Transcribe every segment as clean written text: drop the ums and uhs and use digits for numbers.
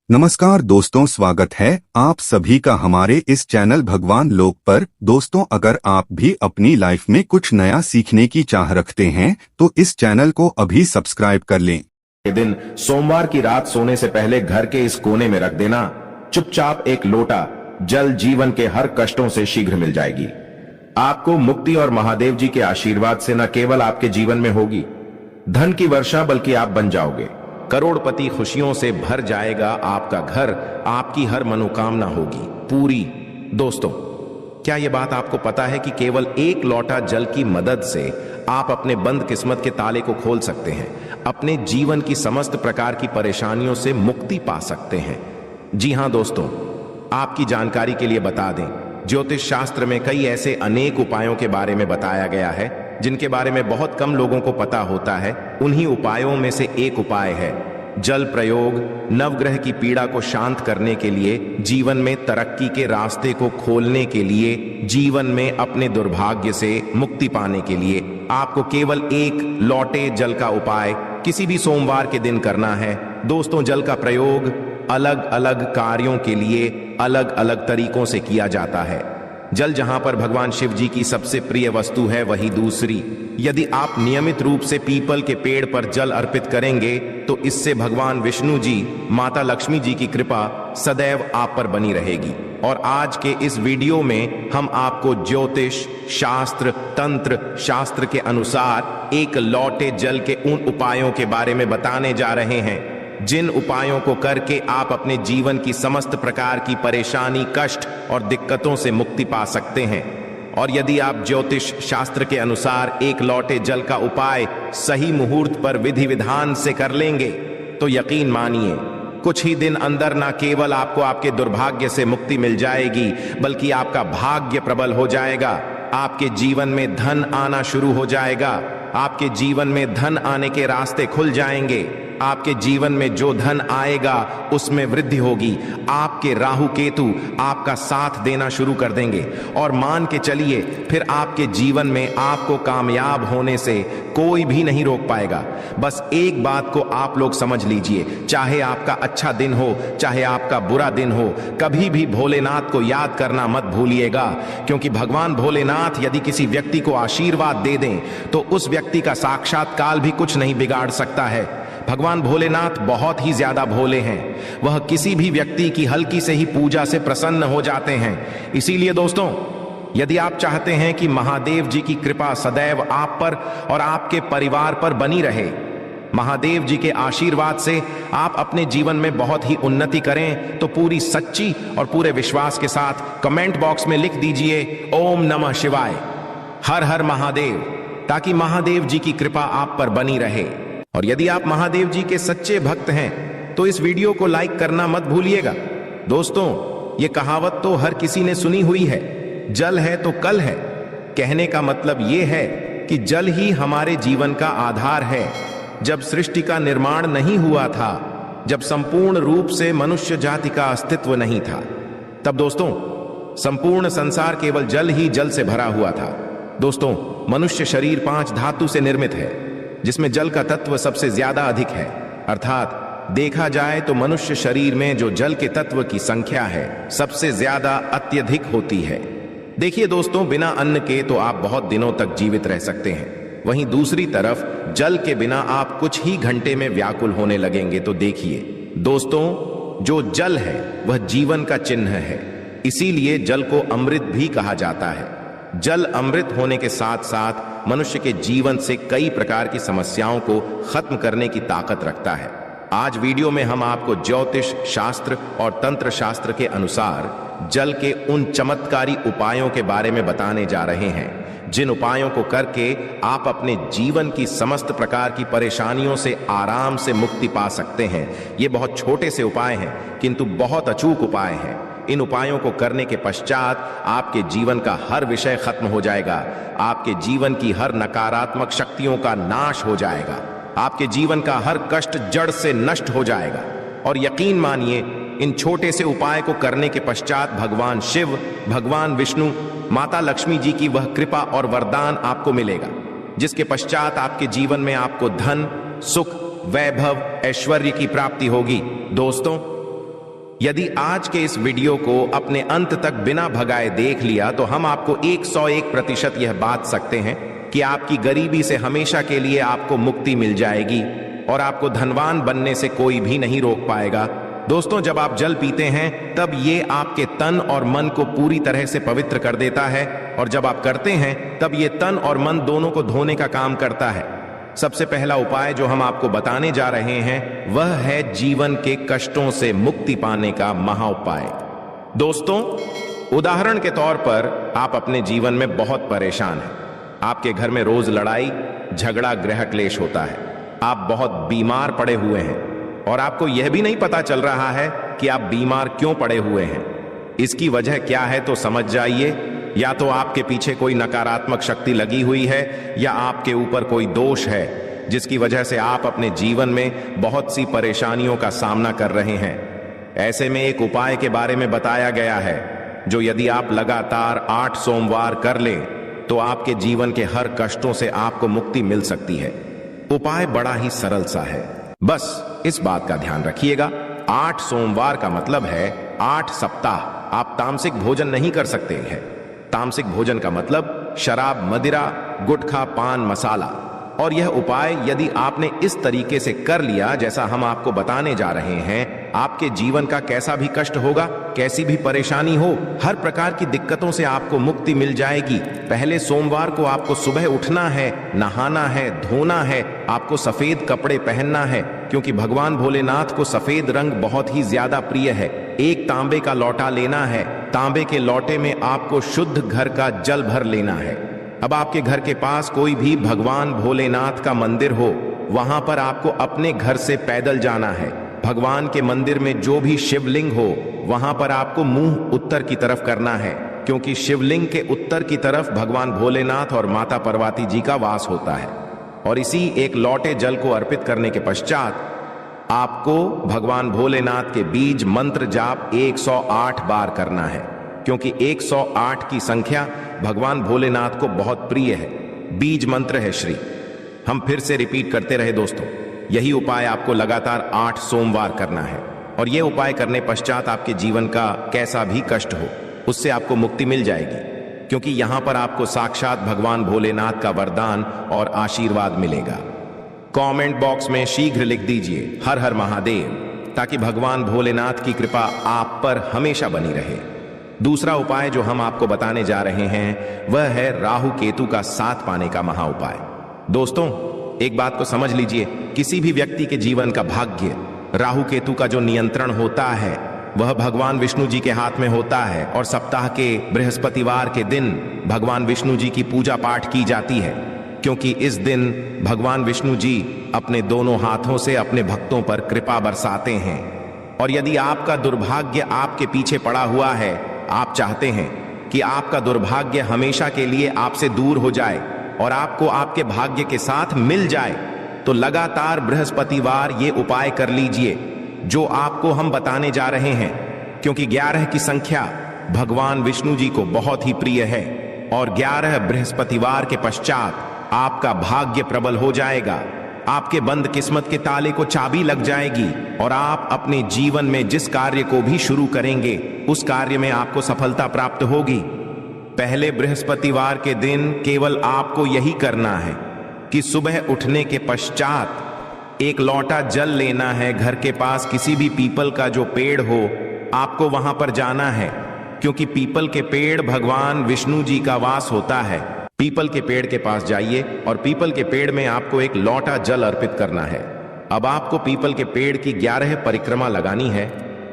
नमस्कार दोस्तों, स्वागत है आप सभी का हमारे इस चैनल भगवान लोक पर। दोस्तों, अगर आप भी अपनी लाइफ में कुछ नया सीखने की चाह रखते हैं तो इस चैनल को अभी सब्सक्राइब कर लें। के दिन सोमवार की रात सोने से पहले घर के इस कोने में रख देना चुपचाप एक लोटा जल जीवन के हर कष्टों से शीघ्र मिल जाएगी। आपको मुक्ति और महादेव जी के आशीर्वाद से न केवल आपके जीवन में होगी धन की वर्षा, बल्कि आप बन जाओगे करोड़पति। खुशियों से भर जाएगा आपका घर, आपकी हर मनोकामना होगी पूरी। दोस्तों, क्या यह बात आपको पता है कि केवल एक लोटा जल की मदद से आप अपने बंद किस्मत के ताले को खोल सकते हैं, अपने जीवन की समस्त प्रकार की परेशानियों से मुक्ति पा सकते हैं। जी हां दोस्तों, आपकी जानकारी के लिए बता दें, ज्योतिष शास्त्र में कई ऐसे अनेक उपायों के बारे में बताया गया है जिनके बारे में बहुत कम लोगों को पता होता है। उन्हीं उपायों में से एक उपाय है जल प्रयोग। नवग्रह की पीड़ा को शांत करने के लिए, जीवन में तरक्की के रास्ते को खोलने के लिए, जीवन में अपने दुर्भाग्य से मुक्ति पाने के लिए आपको केवल एक लोटे जल का उपाय किसी भी सोमवार के दिन करना है। दोस्तों, जल का प्रयोग अलग अलग कार्यों के लिए अलग अलग तरीकों से किया जाता है। जल जहां पर भगवान शिव जी की सबसे प्रिय वस्तु है, वही दूसरी। यदि आप नियमित रूप से पीपल के पेड़ पर जल अर्पित करेंगे तो इससे भगवान विष्णु जी, माता लक्ष्मी जी की कृपा सदैव आप पर बनी रहेगी। और आज के इस वीडियो में हम आपको ज्योतिष शास्त्र, तंत्र शास्त्र के अनुसार एक लोटे जल के उन उपायों के बारे में बताने जा रहे हैं जिन उपायों को करके आप अपने जीवन की समस्त प्रकार की परेशानी, कष्ट और दिक्कतों से मुक्ति पा सकते हैं। और यदि आप ज्योतिष शास्त्र के अनुसार एक लोटे जल का उपाय सही मुहूर्त पर विधि विधान से कर लेंगे तो यकीन मानिए कुछ ही दिन अंदर न केवल आपको आपके दुर्भाग्य से मुक्ति मिल जाएगी, बल्कि आपका भाग्य प्रबल हो जाएगा। आपके जीवन में धन आना शुरू हो जाएगा, आपके जीवन में धन आने के रास्ते खुल जाएंगे। आपके जीवन में जो धन आएगा उसमें वृद्धि होगी। आपके राहु केतु आपका साथ देना शुरू कर देंगे और मान के चलिए फिर आपके जीवन में आपको कामयाब होने से कोई भी नहीं रोक पाएगा। बस एक बात को आप लोग समझ लीजिए, चाहे आपका अच्छा दिन हो चाहे आपका बुरा दिन हो, कभी भी भोलेनाथ को याद करना मत भूलिएगा, क्योंकि भगवान भोलेनाथ यदि किसी व्यक्ति को आशीर्वाद दे दें तो उस व्यक्ति का साक्षात्कार भी कुछ नहीं बिगाड़ सकता है। भगवान भोलेनाथ बहुत ही ज्यादा भोले हैं, वह किसी भी व्यक्ति की हल्की से ही पूजा से प्रसन्न हो जाते हैं। इसीलिए दोस्तों, यदि आप चाहते हैं कि महादेव जी की कृपा सदैव आप पर और आपके परिवार पर बनी रहे, महादेव जी के आशीर्वाद से आप अपने जीवन में बहुत ही उन्नति करें, तो पूरी सच्ची और पूरे विश्वास के साथ कमेंट बॉक्स में लिख दीजिए ओम नमः शिवाय, हर हर महादेव, ताकि महादेव जी की कृपा आप पर बनी रहे। और यदि आप महादेव जी के सच्चे भक्त हैं तो इस वीडियो को लाइक करना मत भूलिएगा। दोस्तों, ये कहावत तो हर किसी ने सुनी हुई है, जल है तो कल है। कहने का मतलब ये है कि जल ही हमारे जीवन का आधार है। जब सृष्टि का निर्माण नहीं हुआ था, जब संपूर्ण रूप से मनुष्य जाति का अस्तित्व नहीं था, तब दोस्तों संपूर्ण संसार केवल जल ही जल से भरा हुआ था। दोस्तों, मनुष्य शरीर 5 धातु से निर्मित है, जिसमें जल का तत्व सबसे ज्यादा अधिक है। अर्थात देखा जाए तो मनुष्य शरीर में जो जल के तत्व की संख्या है सबसे ज्यादा अत्यधिक होती है। देखिए दोस्तों, बिना अन्न के तो आप बहुत दिनों तक जीवित रह सकते हैं, वहीं दूसरी तरफ जल के बिना आप कुछ ही घंटे में व्याकुल होने लगेंगे। तो देखिए दोस्तों, जो जल है वह जीवन का चिन्ह है, इसीलिए जल को अमृत भी कहा जाता है। जल अमृत होने के साथ साथ मनुष्य के जीवन से कई प्रकार की समस्याओं को खत्म करने की ताकत रखता है। आज वीडियो में हम आपको ज्योतिष शास्त्र और तंत्र शास्त्र के अनुसार जल के उन चमत्कारी उपायों के बारे में बताने जा रहे हैं जिन उपायों को करके आप अपने जीवन की समस्त प्रकार की परेशानियों से आराम से मुक्ति पा सकते हैं। ये बहुत छोटे से उपाय हैं, किंतु बहुत अचूक उपाय हैं। इन उपायों को करने के पश्चात आपके जीवन का हर विषय खत्म हो जाएगा, आपके जीवन की हर नकारात्मक शक्तियों का नाश हो जाएगा, आपके जीवन का हर कष्ट जड़ से नष्ट हो जाएगा। और यकीन मानिए, इन छोटे से उपाय को करने के पश्चात भगवान शिव, भगवान विष्णु, माता लक्ष्मी जी की वह कृपा और वरदान आपको मिलेगा, जिसके पश्चात आपके जीवन में आपको धन, सुख, वैभव, ऐश्वर्य की प्राप्ति होगी। दोस्तों, यदि आज के इस वीडियो को अपने अंत तक बिना भगाए देख लिया तो हम आपको 101% यह बात सकते हैं कि आपकी गरीबी से हमेशा के लिए आपको मुक्ति मिल जाएगी और आपको धनवान बनने से कोई भी नहीं रोक पाएगा। दोस्तों, जब आप जल पीते हैं तब ये आपके तन और मन को पूरी तरह से पवित्र कर देता है, और जब आप करते हैं तब ये तन और मन दोनों को धोने का काम करता है। सबसे पहला उपाय जो हम आपको बताने जा रहे हैं वह है जीवन के कष्टों से मुक्ति पाने का महा उपाय। दोस्तों, उदाहरण के तौर पर आप अपने जीवन में बहुत परेशान हैं। आपके घर में रोज लड़ाई झगड़ा गृह क्लेश होता है। आप बहुत बीमार पड़े हुए हैं और आपको यह भी नहीं पता चल रहा है कि आप बीमार क्यों पड़े हुए हैं। इसकी वजह क्या है तो समझ जाइए। या तो आपके पीछे कोई नकारात्मक शक्ति लगी हुई है या आपके ऊपर कोई दोष है जिसकी वजह से आप अपने जीवन में बहुत सी परेशानियों का सामना कर रहे हैं। ऐसे में एक उपाय के बारे में बताया गया है जो यदि आप लगातार 8 सोमवार कर लें तो आपके जीवन के हर कष्टों से आपको मुक्ति मिल सकती है। उपाय बड़ा ही सरल सा है, बस इस बात का ध्यान रखिएगा। 8 सोमवार का मतलब है 8 सप्ताह आप तामसिक भोजन नहीं कर सकते हैं। तामसिक भोजन का मतलब शराब, मदिरा, गुटखा, पान, मसाला। और यह उपाय यदि आपने इस तरीके से कर लिया जैसा हम आपको बताने जा रहे हैं, आपके जीवन का कैसा भी कष्ट होगा, कैसी भी परेशानी हो, हर प्रकार की दिक्कतों से आपको मुक्ति मिल जाएगी। पहले सोमवार को आपको सुबह उठना है, नहाना है, धोना है, आपको सफेद कपड़े पहनना है क्योंकि भगवान भोलेनाथ को सफेद रंग बहुत ही ज्यादा प्रिय है। एक तांबे का लौटा लेना है, तांबे के लौटे में आपको शुद्ध घर का जल भर लेना है। अब आपके घर के पास कोई भी भगवान भोलेनाथ का मंदिर हो, वहां पर आपको अपने घर से पैदल जाना है। भगवान के मंदिर में जो भी शिवलिंग हो वहां पर आपको मुंह उत्तर की तरफ करना है क्योंकि शिवलिंग के उत्तर की तरफ भगवान भोलेनाथ और माता पार्वती जी का वास होता है। और इसी एक लौटे जल को अर्पित करने के पश्चात आपको भगवान भोलेनाथ के बीज मंत्र जाप 108 बार करना है क्योंकि 108 की संख्या भगवान भोलेनाथ को बहुत प्रिय है। बीज मंत्र है श्री। हम फिर से रिपीट करते रहे दोस्तों, यही उपाय आपको लगातार 8 सोमवार करना है और यह उपाय करने पश्चात आपके जीवन का कैसा भी कष्ट हो उससे आपको मुक्ति मिल जाएगी क्योंकि यहां पर आपको साक्षात भगवान भोलेनाथ का वरदान और आशीर्वाद मिलेगा। कमेंट बॉक्स में शीघ्र लिख दीजिए हर हर महादेव ताकि भगवान भोलेनाथ की कृपा आप पर हमेशा बनी रहे। दूसरा उपाय जो हम आपको बताने जा रहे हैं वह है राहु केतु का साथ पाने का महा उपाय। दोस्तों, एक बात को समझ लीजिए, किसी भी व्यक्ति के जीवन का भाग्य राहु केतु का जो नियंत्रण होता है वह भगवान विष्णु जी के हाथ में होता है और सप्ताह के बृहस्पतिवार के दिन भगवान विष्णु जी की पूजा पाठ की जाती है क्योंकि इस दिन भगवान विष्णु जी अपने दोनों हाथों से अपने भक्तों पर कृपा बरसाते हैं। और यदि आपका दुर्भाग्य आपके पीछे पड़ा हुआ है, आप चाहते हैं कि आपका दुर्भाग्य हमेशा के लिए आपसे दूर हो जाए और आपको आपके भाग्य के साथ मिल जाए, तो लगातार बृहस्पतिवार ये उपाय कर लीजिए जो आपको हम बताने जा रहे हैं क्योंकि 11 की संख्या भगवान विष्णु जी को बहुत ही प्रिय है और 11 बृहस्पतिवार के पश्चात आपका भाग्य प्रबल हो जाएगा। आपके बंद किस्मत के ताले को चाबी लग जाएगी और आप अपने जीवन में जिस कार्य को भी शुरू करेंगे उस कार्य में आपको सफलता प्राप्त होगी। पहले बृहस्पतिवार के दिन केवल आपको यही करना है कि सुबह उठने के पश्चात एक लोटा जल लेना है। घर के पास किसी भी पीपल का जो पेड़ हो आपको वहां पर जाना है क्योंकि पीपल के पेड़ भगवान विष्णु जी का वास होता है। पीपल के पेड़ के पास जाइए और पीपल के पेड़ में आपको एक लोटा जल अर्पित करना है। अब आपको पीपल के पेड़ की 11 परिक्रमा लगानी है।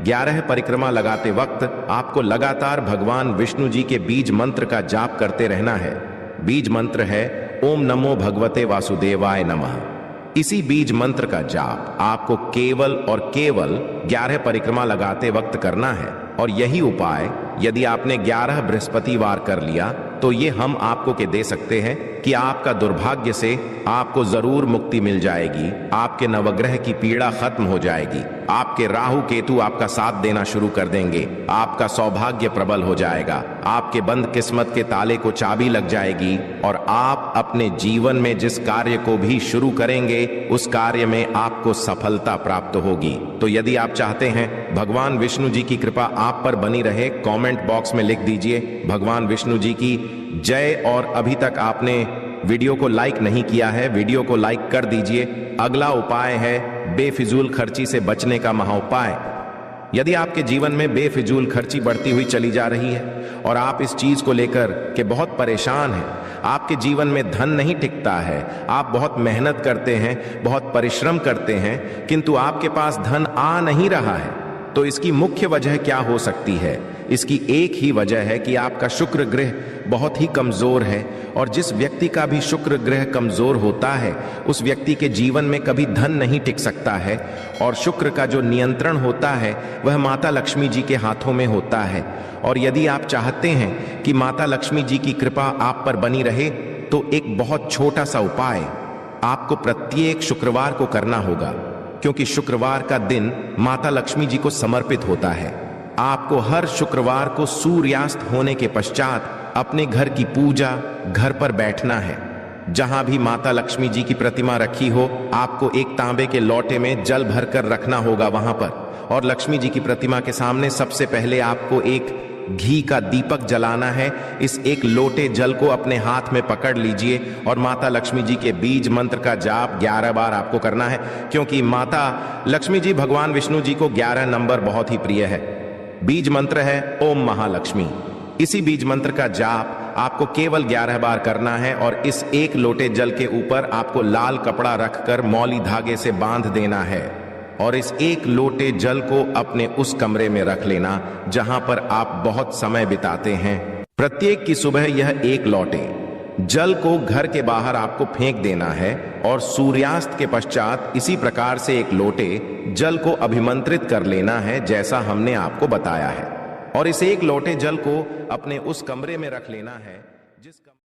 11 परिक्रमा लगाते वक्त आपको लगातार भगवान विष्णु जी के बीज मंत्र का जाप करते रहना है। बीज मंत्र है ओम नमो भगवते वासुदेवाय नमः। इसी बीज मंत्र का जाप आपको केवल और केवल 11 परिक्रमा लगाते वक्त करना है और यही उपाय यदि आपने 11 बृहस्पतिवार कर लिया तो ये हम आपको के दे सकते हैं कि आपका दुर्भाग्य से आपको जरूर मुक्ति मिल जाएगी। आपके नवग्रह की पीड़ा खत्म हो जाएगी। आपके राहु केतु आपका साथ देना शुरू कर देंगे। आपका सौभाग्य प्रबल हो जाएगा। आपके बंद किस्मत के ताले को चाबी लग जाएगी और आप अपने जीवन में जिस कार्य को भी शुरू करेंगे उस कार्य में आपको सफलता प्राप्त होगी। तो यदि आप चाहते हैं भगवान विष्णु जी की कृपा आप पर बनी रहे, कमेंट बॉक्स में लिख दीजिए भगवान विष्णु जी की जय। और अभी तक आपने वीडियो को लाइक नहीं किया है, वीडियो को लाइक कर दीजिए। अगला उपाय है बेफिजूल खर्ची से बचने का महाउपाय। यदि आपके जीवन में बेफिजूल खर्ची बढ़ती हुई चली जा रही है और आप इस चीज को लेकर के बहुत परेशान हैं, आपके जीवन में धन नहीं टिकता है, आप बहुत मेहनत करते हैं, बहुत परिश्रम करते हैं, किंतु आपके पास धन आ नहीं रहा है, तो इसकी मुख्य वजह क्या हो सकती है? इसकी एक ही वजह है कि आपका शुक्र ग्रह बहुत ही कमजोर है। और जिस व्यक्ति का भी शुक्र ग्रह कमजोर होता है उस व्यक्ति के जीवन में कभी धन नहीं टिक सकता है। और शुक्र का जो नियंत्रण होता है वह माता लक्ष्मी जी के हाथों में होता है। और यदि आप चाहते हैं कि माता लक्ष्मी जी की कृपा आप पर बनी रहे तो एक बहुत छोटा सा उपाय आपको प्रत्येक शुक्रवार को करना होगा, क्योंकि शुक्रवार का दिन माता लक्ष्मी जी को समर्पित होता है। आपको हर शुक्रवार को सूर्यास्त होने के पश्चात अपने घर की पूजा घर पर बैठना है। जहां भी माता लक्ष्मी जी की प्रतिमा रखी हो, आपको एक तांबे के लोटे में जल भरकर रखना होगा वहां पर। और लक्ष्मी जी की प्रतिमा के सामने सबसे पहले आपको एक घी का दीपक जलाना है। इस एक लोटे जल को अपने हाथ में पकड़ लीजिए और माता लक्ष्मी जी के बीज मंत्र का जाप 11 बार आपको करना है, क्योंकि माता लक्ष्मी जी भगवान विष्णु जी को 11 नंबर बहुत ही प्रिय है। बीज मंत्र है ओम महालक्ष्मी। इसी बीज मंत्र का जाप आपको केवल 11 बार करना है। और इस एक लोटे जल के ऊपर आपको लाल कपड़ा रखकर मौली धागे से बांध देना है। और इस एक लोटे जल को अपने उस कमरे में रख लेना जहां पर आप बहुत समय बिताते हैं। प्रत्येक की सुबह यह एक लोटे जल को घर के बाहर आपको फेंक देना है। और सूर्यास्त के पश्चात इसी प्रकार से एक लोटे जल को अभिमंत्रित कर लेना है जैसा हमने आपको बताया है। और इस एक लोटे जल को अपने उस कमरे में रख लेना है जिस